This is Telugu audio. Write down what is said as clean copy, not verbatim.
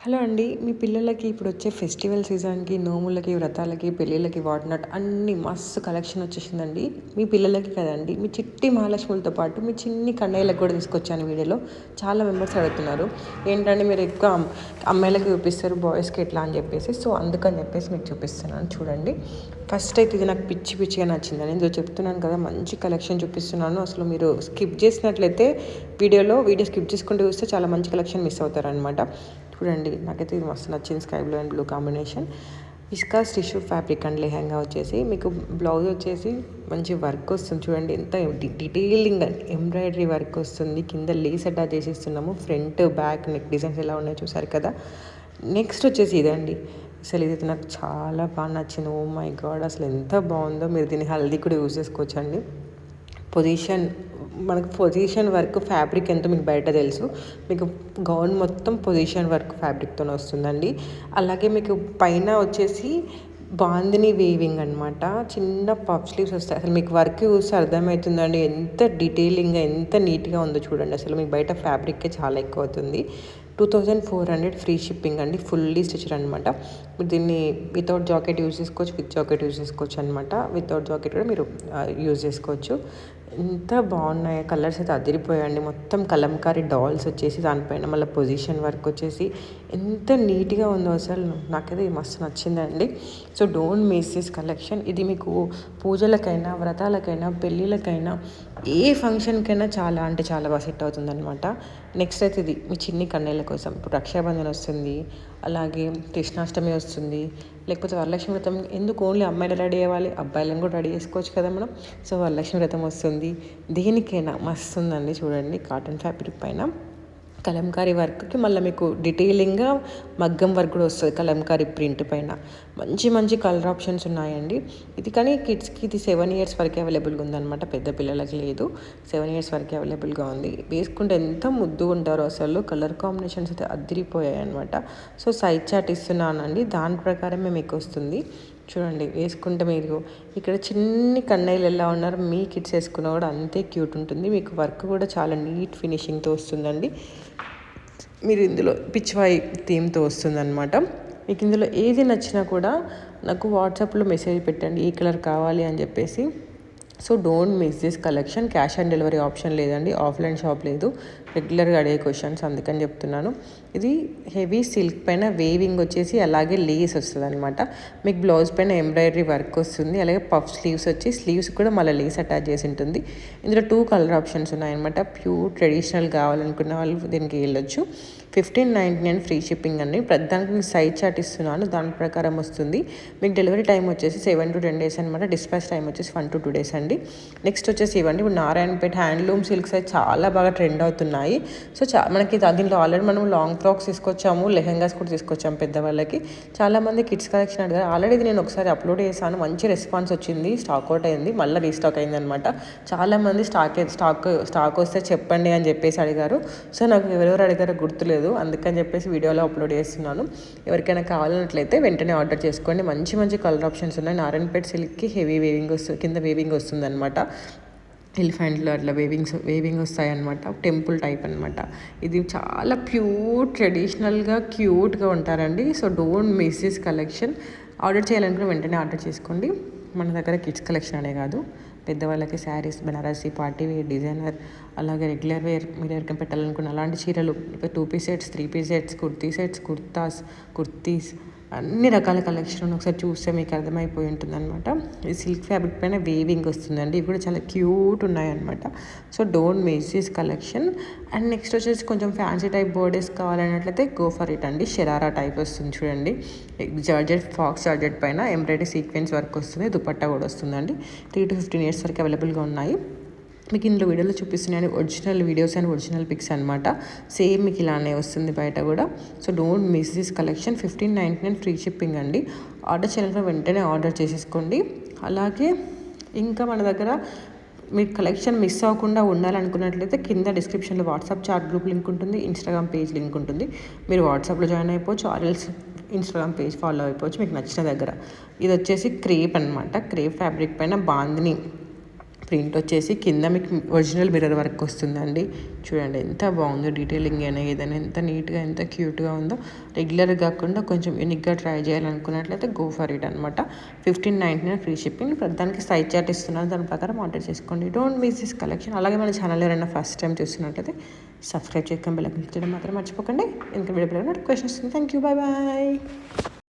హలో అండి. మీ పిల్లలకి ఇప్పుడొచ్చే ఫెస్టివల్ సీజన్‌కి, నోములకి, వ్రతాలకి, పెళ్ళిళ్ళకి వాటినట్టు అన్నీ మస్తు కలెక్షన్ వచ్చేసిందండి. మీ పిల్లలకి కదండీ, మీ చిట్టి మహాలక్ష్ములతో పాటు మీ చిన్ని కన్నయ్యలకు కూడా తీసుకొచ్చాను వీడియోలో. చాలా మెంబర్స్ అడుగుతున్నారు. ఏంటంటే మీరు ఎక్కువ అమ్మాయిలకి చూపిస్తారు, బాయ్స్‌కి ఎట్లా అని చెప్పేసి. సో, అందుకని చెప్పేసి మీకు చూపిస్తున్నాను చూడండి. ఫస్ట్ అయితే ఇది నాకు పిచ్చిగా నచ్చిందండి. ఇందులో చెప్తున్నాను కదా, మంచి కలెక్షన్ చూపిస్తున్నాను. అసలు మీరు స్కిప్ చేసినట్లయితే వీడియో స్కిప్ చేసుకుంటూ చూస్తే చాలా మంచి కలెక్షన్ మిస్ అవుతారనమాట. చూడండి, నాకైతే ఇది మస్తు నచ్చింది. Sky blue and blue combination. Viscous tissue fabric and lehenga వచ్చేసి మీకు బ్లౌజ్ వచ్చేసి మంచి వర్క్ వస్తుంది. చూడండి ఎంత డీటెయిలింగ్ ఎంబ్రాయిడరీ వర్క్ వస్తుంది. కింద లేస్ అటాచ్ చేసిస్తున్నాము. ఫ్రంట్ బ్యాక్ నెక్ డిజైన్స్ ఎలా ఉన్నాయో చూసారు కదా. నెక్స్ట్ వచ్చేసి ఇదండి. అసలు ఇది నాకు చాలా బాగా నచ్చింది. ఓ మై గాడ్, అసలు ఎంత బాగుందో. మీరు దీన్ని హల్దీ కూడా యూజ్ చేసుకోవచ్చండి. పొజిషన్ వర్క్ ఫ్యాబ్రిక్ ఎంతో మీకు బయట తెలుసు. మీకు గౌన్ మొత్తం పొజిషన్ వర్క్ ఫ్యాబ్రిక్తో వస్తుందండి. అలాగే మీకు పైన వచ్చేసి బాందిని వీవింగ్ అనమాట. చిన్న పఫ్ స్లీవ్స్ వస్తాయి. అసలు మీకు వర్క్ చూస్తే అర్థమవుతుందండి ఎంత డీటెయిలింగ్గా, ఎంత నీట్గా ఉందో చూడండి. అసలు మీకు బయట ఫ్యాబ్రిక్కే చాలా ఎక్కువ అవుతుంది. 2400 ఫ్రీ షిప్పింగ్ అండి. ఫుల్లీ స్టిచ్డ్ అనమాట. మీరు దీన్ని వితౌట్ జాకెట్ యూజ్ చేసుకోవచ్చు, విత్ జాకెట్ యూజ్ చేసుకోవచ్చు అనమాట. వితౌట్ జాకెట్ కూడా మీరు యూజ్ చేసుకోవచ్చు. ఎంత బాగున్నాయి కలర్స్, అయితే అదిరిపోయాయండి. మొత్తం కలంకారీ డాల్స్ వచ్చేసి దానిపైన మళ్ళీ పొజిషన్ వర్క్ వచ్చేసి ఎంత నీట్గా ఉందో. అసలు నాకైతే మస్తు నచ్చిందండి. So don't miss this collection. ఇది మీకు పూజలకైనా, వ్రతాలకైనా, పెళ్ళిళ్ళకైనా, ఏ ఫంక్షన్కైనా చాలా అంటే చాలా బాగా సెట్ అవుతుంది అనమాట. నెక్స్ట్ అయితే ఇది మీ చిన్ని కన్నయ్యల కోసం. ఇప్పుడు రక్షాబంధన్ వస్తుంది, అలాగే కృష్ణాష్టమి వస్తుంది, లేకపోతే వరలక్ష్మి వ్రతం. ఎందుకు ఓన్లీ అమ్మాయిలు రెడీ అవ్వాలి, అబ్బాయిలను కూడా రెడీ చేసుకోవచ్చు కదా మనం. సో వరలక్ష్మి వ్రతం వస్తుంది. దేనికైనా మస్తు ఉందండి. చూడండి, కాటన్ ఫ్యాబ్రిక్ పైన కలంకారీ వర్క్కి మళ్ళీ మీకు డీటెయిలింగ్గా మగ్గం వర్క్ కూడా వస్తుంది కలంకారీ ప్రింట్ పైన. మంచి కలర్ ఆప్షన్స్ ఉన్నాయండి. ఇది కానీ కిడ్స్కి ఇది 7 years వరకే అవైలబుల్గా ఉందన్నమాట. పెద్ద పిల్లలకి లేదు, 7 years వరకే అవైలబుల్గా ఉంది. వేసుకుంటే ఎంత ముద్దు ఉంటారో అసలు. కలర్ కాంబినేషన్స్ అయితే అదిరిపోయాయి అనమాట. సో సైజ్ చార్ట్ ఇస్తున్నానండి, దాని ప్రకారమే మీకు వస్తుంది. చూడండి, వేసుకుంటే మీరు ఇక్కడ చిన్ని కన్నయ్యలు ఎలా ఉన్నారు, మీ కిడ్స్ వేసుకున్నా కూడా అంతే క్యూట్ ఉంటుంది. మీకు వర్క్ కూడా చాలా నీట్ ఫినిషింగ్తో వస్తుందండి. మీరు ఇందులో పిచ్చివాయి థీమ్తో వస్తుందన్నమాట. మీకు ఇందులో ఏది నచ్చినా కూడా నాకు వాట్సాప్లో మెసేజ్ పెట్టండి, ఏ కలర్ కావాలి అని చెప్పేసి. So don't miss this collection. Cash on delivery option లేదండి, ఆఫ్లైన్ షాప్ లేదు. రెగ్యులర్గా అడిగే క్వశ్చన్స్, అందుకని చెప్తున్నాను. ఇది హెవీ సిల్క్ పైన వేవింగ్ వచ్చేసి అలాగే లేస్ వస్తుంది అనమాట. మీకు బ్లౌజ్ పైన ఎంబ్రాయిడరీ వర్క్ వస్తుంది. అలాగే పఫ్ స్లీవ్స్ వచ్చి స్లీవ్స్ కూడా మళ్ళీ లేస్ అటాచ్ చేసి ఉంటుంది. ఇందులో 2 కలర్ ఆప్షన్స్ ఉన్నాయన్నమాట. ప్యూర్ ట్రెడిషనల్ కావాలనుకున్న వాళ్ళు దీనికి వెళ్ళొచ్చు. 1599 ఫ్రీ షిప్పింగ్ అండి. ప్రతిదానికి మీకు సైజ్ చార్ట్ ఇస్తున్నాను, దాని ప్రకారం వస్తుంది. మీకు డెలివరీ టైం వచ్చేసి 7 to 10 days అనమాట. డిస్పాచ్ టైం వచ్చేసి 1 to 2 days అండి. నెక్స్ట్ వచ్చేసి ఇవ్వండి, ఇప్పుడు నారాయణపేట హ్యాండ్లూమ్ సిల్క్స్ అయితే చాలా బాగా ట్రెండ్ అవుతున్నాయి. సో మనకి దీంట్లో ఆల్రెడీ మనం లాంగ్ ఫ్రాక్స్ తీసుకొచ్చాము, లెహెంగాస్ కూడా తీసుకొచ్చాము పెద్దవాళ్ళకి. చాలామంది కిడ్స్ కలెక్షన్ అడిగారు. ఆల్రెడీ ఇది నేను ఒకసారి అప్లోడ్ చేశాను, మంచి రెస్పాన్స్ వచ్చింది. స్టాక్ అవుట్ అయింది, మళ్ళీ రీస్టాక్ అయింది అనమాట. చాలామంది స్టాక్ వస్తే చెప్పండి అని చెప్పేసి అడిగారు. సో నాకు ఎవరెవరు అడిగారో గుర్తులేదు, అందుకని చెప్పేసి వీడియోలో అప్లోడ్ చేస్తున్నాను. ఎవరికైనా కావాలన్నట్లయితే వెంటనే ఆర్డర్ చేసుకోండి. మంచి కలర్ ఆప్షన్స్ ఉన్నాయి. నారాయణపేట సిల్క్కి హెవీ వేవింగ్ వస్తుంది, కింద వేవింగ్ వస్తుంది అనమాట. ఎలిఫెంట్లో అట్లా వేవింగ్ వస్తాయన్నమాట. టెంపుల్ టైప్ అనమాట. ఇది చాలా ప్యూర్ ట్రెడిషనల్గా క్యూట్గా ఉంటారండి. So don't miss this collection. Order చేయాలనుకుని వెంటనే ఆర్డర్ చేసుకోండి. మన దగ్గర కిడ్స్ కలెక్షన్ అనే కాదు, పెద్దవాళ్ళకి saris, Banarasi, party wear, designer, అలాగే రెగ్యులర్ వేర్, మీరు ఎవరికైనా పెట్టాలనుకున్న అలాంటి చీరలు, 2 piece sets, 3 piece sets, kurti sets, kurtis, అన్ని రకాల కలెక్షన్ ఒకసారి చూస్తే మీకు అర్థమైపోయి ఉంటుంది అనమాట. ఈ సిల్క్ ఫ్యాబ్రిక్ పైన వేవింగ్ వస్తుందండి. ఇవి కూడా చాలా క్యూట్ ఉన్నాయన్నమాట. So don't miss this collection. And next వచ్చేసి కొంచెం ఫ్యాన్సీ టైప్ బర్త్డేస్ కావాలన్నట్లయితే గో ఫర్ ఇట్ అండి. షరారా టైప్ వస్తుంది చూడండి. ఫాక్స్ జార్జెట్ పైన ఎంబ్రాయిడరీ సీక్వెన్స్ వర్క్ వస్తుంది. దుపట్టా కూడా వస్తుందండి. 3 to 15 years వరకు అవైలబుల్గా ఉన్నాయి. మీకు ఇందులో వీడియోలో చూపిస్తున్నాను original videos and original pics అనమాట. సేమ్ మీకు ఇలానే వస్తుంది బయట కూడా. So don't miss this collection. 1599 free shipping అండి. ఆర్డర్ చేయాలంటే వెంటనే ఆర్డర్ చేసేసుకోండి. అలాగే ఇంకా మన దగ్గర మీరు కలెక్షన్ మిస్ అవ్వకుండా ఉండాలనుకున్నట్లయితే కింద డిస్క్రిప్షన్లో వాట్సాప్ చాట్ గ్రూప్ లింక్ ఉంటుంది, ఇన్స్టాగ్రామ్ పేజ్ లింక్ ఉంటుంది. మీరు వాట్సాప్లో జాయిన్ అయిపోవచ్చు, ఆర్ఎల్స్ ఇన్స్టాగ్రామ్ పేజ్ ఫాలో అయిపోవచ్చు మీకు నచ్చిన దగ్గర. ఇది వచ్చేసి క్రేప్ అనమాట. క్రేప్ ఫ్యాబ్రిక్ పైన బాందిని ప్రింట్ వచ్చేసి కింద మీకు ఒరిజినల్ మిర్రర్ వర్క్ వస్తుందండి. చూడండి ఎంత బాగుందో, డీటెయిలింగ్ అయినా ఏదైనా ఎంత నీట్గా ఎంత క్యూట్గా ఉందో. రెగ్యులర్గా కాకుండా కొంచెం యూనిక్గా ట్రై చేయాలనుకున్నట్లయితే గో ఫర్ ఇట్ అనమాట. 1599 ఫ్రీ షిప్పింగ్. దానికి సైజ్ చార్ట్ ఇస్తున్నాను, దాని ప్రకారం ఆర్డర్ చేసుకోండి. Don't miss this collection. అలాగే మన ఛానల్ ఎవరైనా ఫస్ట్ టైం చూస్తున్నట్లయితే సబ్స్క్రైబ్ చేసుకొని బెల్ ఐకాన్ క్లిక్ చేయడం మాత్రం మర్చిపోకండి. ఇంకా వీడియో నోటిఫికేషన్ వస్తుంది. Thank you, bye bye.